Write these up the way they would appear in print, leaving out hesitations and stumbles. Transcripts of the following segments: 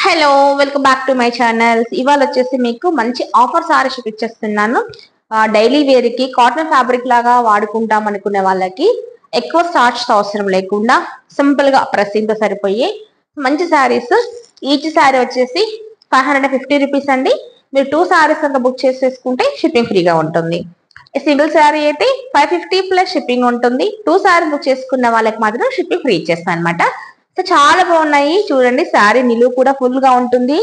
Hello, welcome back to my channel. ఇవాళ వచ్చేసి మీకు మంచి ఆఫర్ సారీ చూపించేస్తున్నాను. డైలీ వేర్ కి కాటన్ ఫ్యాబ్రిక్ లాగా వాడుకుంటాం అనుకునే వాళ్ళకి ఎక్కువ స్టార్చ్ అవసరం లేకుండా సింపుల్ గా ప్రెస్సింగ్ తో సరిపోయే మంచి శారీస్. ఈచ్ శారీ వచ్చేసి 550 రూపీస్ అండి. మీరు 2 శారీస్ కనుక బుక్ చేసేసుకుంటే షిప్పింగ్ ఫ్రీగా ఉంటుంది. సింగిల్ శారీ అయితే 550 ప్లస్ షిప్పింగ్ ఉంటుంది. 2 శారీ బుక్ చేసుకున్న వాళ్ళకి మాత్రం షిప్పింగ్ ఫ్రీ ఇచ్చేస్తాను అనమాట. సో చాలా బాగున్నాయి చూడండి. శారీ నిలువు కూడా ఫుల్ గా ఉంటుంది.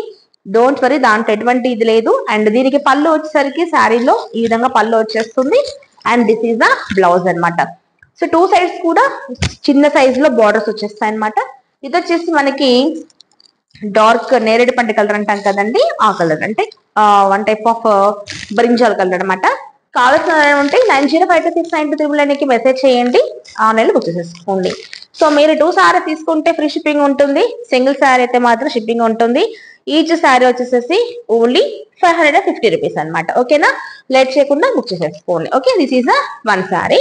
డోంట్ వరీ, దాంట్లో ఎటువంటి ఇది లేదు. అండ్ దీనికి పళ్ళు వచ్చేసరికి శారీలో ఈ విధంగా పళ్ళు వచ్చేస్తుంది. And this is the blouse అనమాట. సో 2 సైడ్స్ కూడా చిన్న సైజ్ లో బార్డర్స్ వచ్చేస్తాయి అనమాట. ఇది వచ్చేసి మనకి డార్క్ నేరేడు పంట కలర్ అంటాం కదండి, ఆ కలర్ అంటే one type of brinjal colour అనమాట. కావాల్సిన ఉంటే 90526923 మెసేజ్ చేయండి, ఆన్లైన్ బుక్ చేసేసుకోండి. సో మీరు 2 శారీ తీసుకుంటే ఫ్రీ షిప్పింగ్ ఉంటుంది. సింగిల్ శారీ అయితే మాత్రం షిప్పింగ్ ఉంటుంది. ఈచ్ శారీ వచ్చేసేసి ఓన్లీ 550 రూపీస్ అనమాట. ఓకేనా, లేట్ చేయకుండా బుక్ చేసేసుకోండి. Okay, this is one sari.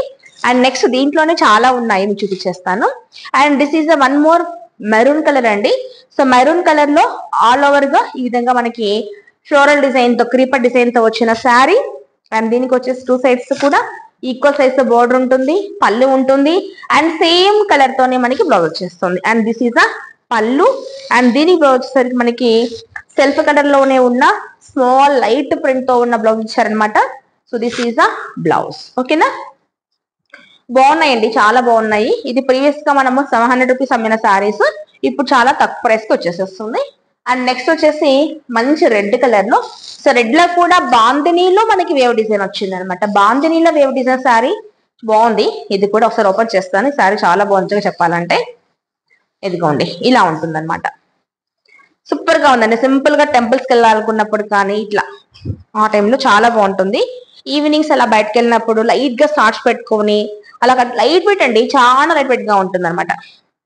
And next దీంట్లోనే చాలా ఉన్నాయి, మీకు చూపించేస్తాను. And this is one more maroon colour అండి. సో మెరూన్ కలర్ లో ఆల్ ఓవర్ గా ఈ విధంగా మనకి ఫ్లోరల్ డిజైన్ తో క్రీపర్ డిజైన్ తో వచ్చిన శారీ. అండ్ దీనికి వచ్చేసి 2 సైడ్స్ కూడా ఈక్వల్ సైజ్ తో బోర్డర్ ఉంటుంది, పళ్ళు ఉంటుంది. అండ్ సేమ్ కలర్ తోనే మనకి బ్లౌజ్ వచ్చేస్తుంది. అండ్ దిస్ ఈజ్ అ పళ్ళు. అండ్ దీనికి బ్లౌజ్ వచ్చేసరికి మనకి సెల్ఫ్ కలర్ లోనే ఉన్న స్మాల్ లైట్ ప్రింట్ తో ఉన్న బ్లౌజ్ ఇచ్చారనమాట. So this is a blouse. ఓకేనా, బాగున్నాయండి, చాలా బాగున్నాయి. ఇది ప్రీవియస్ గా మనము 700 రూపీస్ అమ్మిన శారీస్ ఇప్పుడు చాలా తక్కువ ప్రైస్ కి వచ్చేసేస్తుంది. అండ్ నెక్స్ట్ వచ్చేసి మంచి రెడ్ కలర్ లో, సో రెడ్ లో కూడా బాందినీలో మనకి వేవ్ డిజైన్ వచ్చింది అనమాట. బాందినీలో వేవ్ డిజైన్ శారీ బాగుంది. ఇది కూడా ఒకసారి ఓపెన్ చేస్తాను. ఈ శారీ చాలా బాగుంటుంది చెప్పాలంటే. ఇదిగోండి, ఇలా ఉంటుంది అనమాట. సూపర్ గా ఉందండి. సింపుల్ గా టెంపుల్స్ కి వెళ్ళాలనుకున్నప్పుడు కానీ ఇట్లా ఆ టైంలో చాలా బాగుంటుంది. ఈవినింగ్స్ అలా బయటకు వెళ్ళినప్పుడు లైట్ గా స్టార్చ్ పెట్టుకొని అలా లైట్ వెయిట్ అండి, చాలా లైట్ వెయిట్ గా ఉంటుంది అనమాట.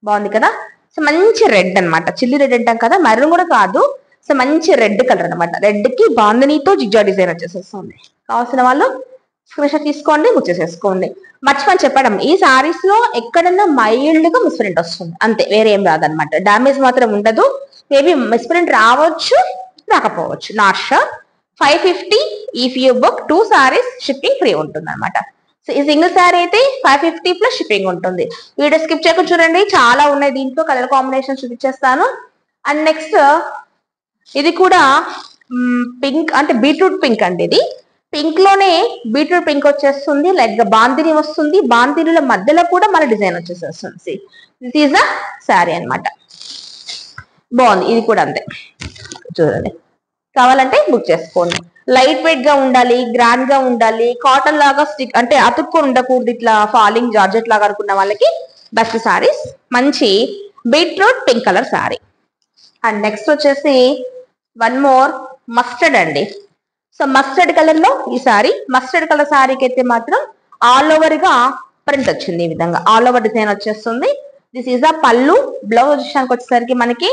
బాగుంది కదా. సో మంచి రెడ్ అనమాట, చిల్లీ రెడ్ అంటాం కదా, మెరూన్ కూడా కాదు. సో మంచి రెడ్ కలర్ అనమాట. రెడ్ కి బాందనీతో జిగ్జా డిజైన్ వచ్చేసేస్తుంది. కావాల్సిన వాళ్ళు స్క్రీన్ షాట్ తీసుకోండి, బుక్ చేసేసుకోండి. మర్చిపోయి చెప్పడం, ఈ సారీస్ లో ఎక్కడన్నా మైల్డ్ గా మిస్ప్రింట్ వస్తుంది అంతే, వేరే ఏం రాదనమాట. డామేజ్ మాత్రం ఉండదు. మేబీ మిస్ప్రింట్ రావచ్చు, రాకపోవచ్చు, not sure. 550 if you book 2 saris shipping free ఉంటుంది అనమాట. సో ఈ సింగిల్ శారీ అయితే 550 ప్లస్ షిప్పింగ్ ఉంటుంది. వీడియో స్కిప్ చేయకుండా చూడండి, చాలా ఉన్నాయి. దీంట్లో కలర్ కాంబినేషన్ చూపించేస్తాను. అండ్ నెక్స్ట్ ఇది కూడా పింక్ అంటే బీట్రూట్ పింక్ అండి. ఇది పింక్ లోనే బీట్రూట్ పింక్ వచ్చేస్తుంది. లైట్ గా బాందిని వస్తుంది. బాందినిల మధ్యలో కూడా మన డిజైన్ వచ్చేసేస్తుంది. దిస్ ఈజ్ అ శారీ అనమాట. బాగుంది, ఇది కూడా అంతే. చూడండి, కావాలంటే బుక్ చేసుకోండి. లైట్ వెయిట్ గా ఉండాలి, గ్రాండ్ గా ఉండాలి, కాటన్ లాగా స్టిక్ అంటే అతుక్కొని ఉండకూడదు, ఇట్లా ఫాలింగ్ జార్జెట్ లాగా అనుకున్న వాళ్ళకి బెస్ట్ సారీస్. మంచి beetroot pink colour sorry. And next వచ్చేసి వన్ మోర్ మస్టర్డ్ అండి. సో మస్టర్డ్ కలర్ లో ఈ సారీ. మస్టర్డ్ కలర్ సారీకి అయితే మాత్రం ఆల్ ఓవర్ గా ప్రింట్ వచ్చింది. ఈ విధంగా ఆల్ ఓవర్ డిజైన్ వచ్చేస్తుంది. దిస్ ఈజ్ అ పళ్ళు. బ్లౌజ్ విషయానికి వచ్చేసరికి మనకి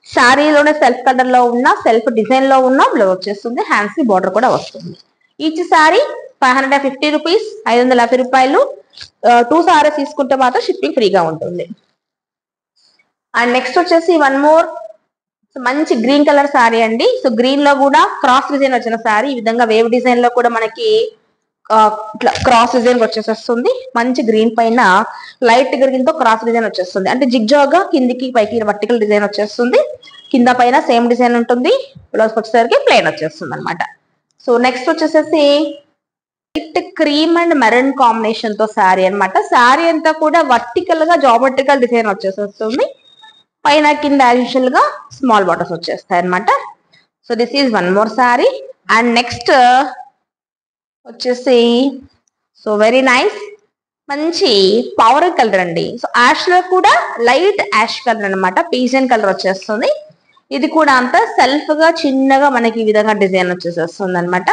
శారీలోనే సెల్ఫ్ కలర్ లో ఉన్న సెల్ఫ్ డిజైన్ లో ఉన్న బ్లౌజ్ వచ్చేస్తుంది. హ్యాండ్స్ కి బార్డర్ కూడా వస్తుంది. ఈచ్ సారీ 550 రూపీస్, 550 రూపాయలు. 2 సారీస్ తీసుకుంటే మాత్రం షిప్పింగ్ ఫ్రీగా ఉంటుంది. అండ్ నెక్స్ట్ వచ్చేసి వన్ మోర్ మంచి గ్రీన్ కలర్ శారీ అండి. సో గ్రీన్ లో కూడా క్రాస్ డిజైన్ వచ్చిన శారీ. ఈ విధంగా వేవ్ డిజైన్ లో కూడా మనకి క్రాస్ డిజైన్ వచ్చేసేస్తుంది. మంచి గ్రీన్ పైన లైట్ గ్రీన్ తో క్రాస్ డిజైన్ వచ్చేస్తుంది. అంటే జిగ్జాగా కిందికి పైకి వర్టికల్ డిజైన్ వచ్చేస్తుంది. కింద పైన సేమ్ డిజైన్ ఉంటుంది. బ్లౌజ్ వచ్చేసరికి ప్లెయిన్ వచ్చేస్తుంది అనమాట. సో నెక్స్ట్ వచ్చేసేసి light cream and maroon combination తో శారీ అనమాట. శారీ అంతా కూడా వర్టికల్ గా జామెట్రికల్ డిజైన్ వచ్చేసేస్తుంది. పైన కింద యాక్చువల్ గా స్మాల్ బాటర్స్ వచ్చేస్తాయి అనమాట. So this is one more sari. And next వచ్చేసి సో వెరీ నైస్ మంచి పవర్ కలర్ అండి. సో యాష్ లో కూడా లైట్ యాష్ కలర్ అనమాట. పీజన్ కలర్ వచ్చేస్తుంది. ఇది కూడా అంతా సెల్ఫ్ గా చిన్నగా మనకి ఈ విధంగా డిజైన్ వచ్చేసేస్తుంది అనమాట.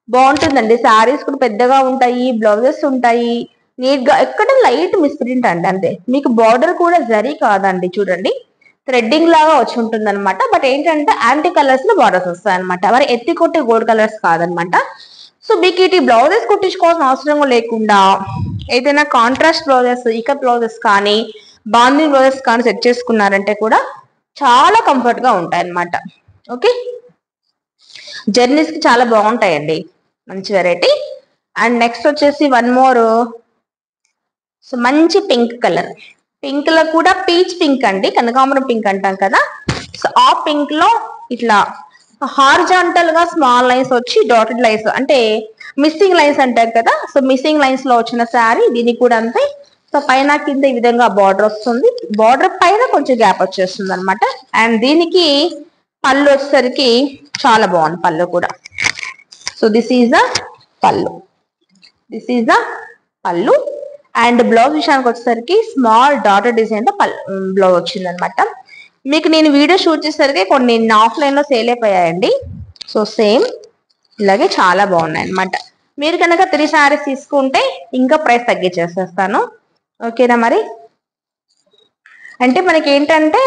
బాగుంటుందండి. శారీస్ కూడా పెద్దగా ఉంటాయి, బ్లౌజెస్ ఉంటాయి నీట్ గా. ఎక్కడ లైట్ మిస్ప్రింట్ అండి అంతే. మీకు బార్డర్ కూడా జరీ కాదండి, చూడండి థ్రెడ్డింగ్ లాగా వచ్చి ఉంటుంది అనమాట. బట్ ఏంటంటే యాంటీ కలర్స్ లో బార్డర్స్ వస్తాయి అనమాట. మరి ఎత్తి కొట్టే గోల్డ్ కలర్స్ కాదనమాట. సో మీకు ఇటు బ్లౌజెస్ కుట్టించుకోవాల్సిన అవసరం లేకుండా ఏదైనా కాంట్రాస్ట్ బ్లౌజెస్, ఇక బ్లౌజెస్ కానీ బాందింగ్ బ్లౌజెస్ కానీ సెట్ చేసుకున్నారంటే కూడా చాలా కంఫర్ట్ గా ఉంటాయి అన్నమాట. ఓకే, జర్నీస్ కి చాలా బాగుంటాయండి, మంచి వెరైటీ. అండ్ నెక్స్ట్ వచ్చేసి వన్ మోర్, సో మంచి పింక్ కలర్. పింక్ లో కూడా పీచ్ పింక్ అండి, కనకాంబరం పింక్ అంటాం కదా. సో ఆ పింక్ లో ఇట్లా హారిజాంటల్ గా స్మాల్ లైన్స్ వచ్చి డాటెడ్ లైన్స్, అంటే మిస్సింగ్ లైన్స్ అంటారు కదా. సో మిస్సింగ్ లైన్స్ లో వచ్చిన శారీ, దీనికి కూడా అంతే. సో పైన కింద ఈ విధంగా బార్డర్ వస్తుంది, బార్డర్ పైన కొంచెం గ్యాప్ వచ్చేస్తుంది అనమాట. అండ్ దీనికి పళ్ళు వచ్చేసరికి చాలా బాగుంది పళ్ళు కూడా. సో దిస్ ఈజ్ ద పళ్ళు, దిస్ ఈజ్ ద పళ్ళు. అండ్ బ్లౌజ్ విషయానికి వచ్చేసరికి స్మాల్ డాటర్ డిజైన్ తో బ్లౌజ్ వచ్చింది అనమాట. మీకు నేను వీడియో షూట్ చేసేసరికి కొన్ని ఆఫ్లైన్ లో సేల్ అయిపోయాయండి. సో సేమ్ ఇలాగే చాలా బాగున్నాయి అనమాట. మీరు కనుక 3 శారీస్ తీసుకుంటే ఇంకా ప్రైస్ తగ్గించేసేస్తాను. ఓకేనా మరి. అంటే మనకి ఏంటంటే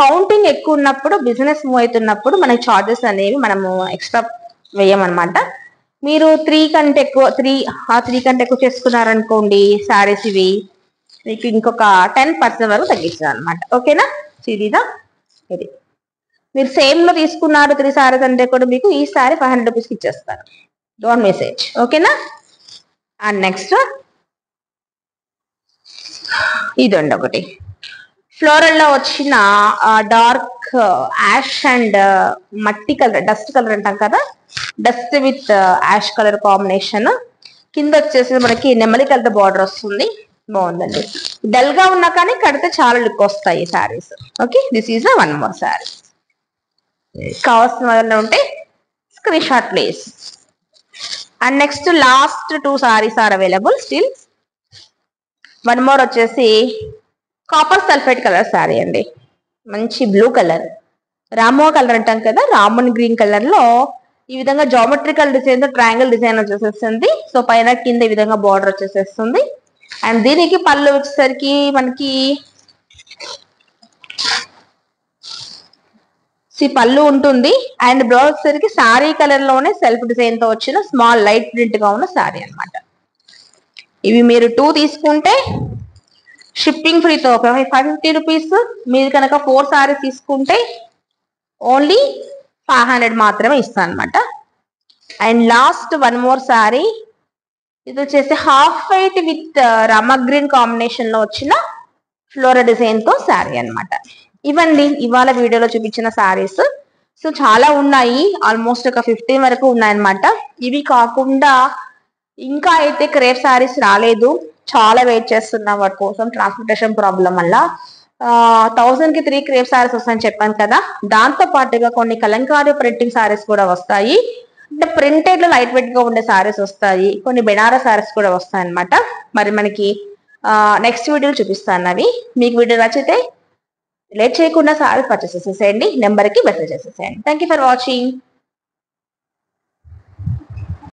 కౌంటింగ్ ఎక్కువ ఉన్నప్పుడు, బిజినెస్ మూవ్ అవుతున్నప్పుడు మనకి చార్జెస్ అనేవి మనము ఎక్స్ట్రా వేయమన్నమాట. మీరు 3 కంటే ఎక్కువ 3 కంటే ఎక్కువ చేసుకున్నారనుకోండి శారీస్ ఇవి, మీకు ఇంకొక 10% వరకు తగ్గిస్తారు అనమాట. ఓకేనా. సిరీదా ఇది మీరు సేమ్ లో తీసుకున్నారు 3 శారీస్ అంటే కూడా మీకు ఈ శారీ 500 రూపీస్కి ఇచ్చేస్తారు. Don't message. ఓకేనా. అండ్ నెక్స్ట్ ఇదండి ఒకటి ఫ్లోరల్ లో వచ్చిన డార్క్ యాష్ అండ్ మట్టి కలర్, డస్ట్ కలర్ అంటాం కదా, dust with ash colour combination. కింద వచ్చేసి మనకి నెమలి కలర్ బార్డర్ వస్తుంది, బాగుందండి. డల్ గా ఉన్నా కానీ కడితే చాలా లుక్ వస్తాయి saris. Okay, this is one more sari. కావాల్సిన వాళ్ళలో ఉంటే screen shot please. And next last 2 saris are available still. One more వచ్చేసి కాపర్ సల్ఫేట్ కలర్ శారీ అండి, మంచి బ్లూ కలర్, రామో కలర్ అంటాం కదా, రామన్ గ్రీన్ కలర్ లో ఈ విధంగా జామెట్రికల్ డిజైన్ తో ట్రయాంగిల్ డిజైన్ వచ్చేసేస్తుంది. సో పైన కింద ఈ విధంగా బార్డర్ వచ్చేసేస్తుంది. అండ్ దీనికి పళ్ళు వచ్చేసరికి మనకి పళ్ళు ఉంటుంది. అండ్ బ్లౌజ్ వచ్చేసరికి శారీ కలర్ లోనే సెల్ఫ్ డిజైన్ తో వచ్చిన స్మాల్ లైట్ ప్రింట్ గా ఉన్న శారీ అనమాట. ఇవి మీరు 2 తీసుకుంటే షిప్పింగ్ ఫ్రీతో 550 రూపీస్. మీరు కనుక 4 సారీస్ తీసుకుంటే ఓన్లీ 500 మాత్రమే ఇస్తాను అనమాట. And last one more sorry, ఇది వచ్చేసి half white with Rama green combination లో వచ్చిన ఫ్లోరల్ డిజైన్ తో శారీ అనమాట. ఇవండి ఇవాళ వీడియోలో చూపించిన శారీస్. సో చాలా ఉన్నాయి, ఆల్మోస్ట్ ఒక 15 వరకు ఉన్నాయన్నమాట. ఇవి కాకుండా ఇంకా అయితే క్రేప్ శారీస్ రాలేదు, చాలా వెయిట్ చేస్తున్నాం వాటి కోసం, ట్రాన్స్పోర్టేషన్ ప్రాబ్లం వల్ల. 1000 కి 3 క్రేప్ శారీస్ వస్తాయని చెప్పాను కదా. దాంతో పాటుగా కొన్ని కలంకారీ ప్రింటింగ్ శారీస్ కూడా వస్తాయి. అంటే ప్రింటెడ్ లో లైట్ వెయిట్ గా ఉండే శారీస్ వస్తాయి, కొన్ని బెనారస్ శారీస్ కూడా వస్తాయి అనమాట. మరి మనకి నెక్స్ట్ వీడియోలో చూపిస్తాను అవి. మీకు వీడియో నచ్చితే లేట్ చేయకుండా శారీస్ పర్చేస్ చేసేసేయండి, నెంబర్కి మెసేజ్ చేసేసేయండి. Thank you for watching.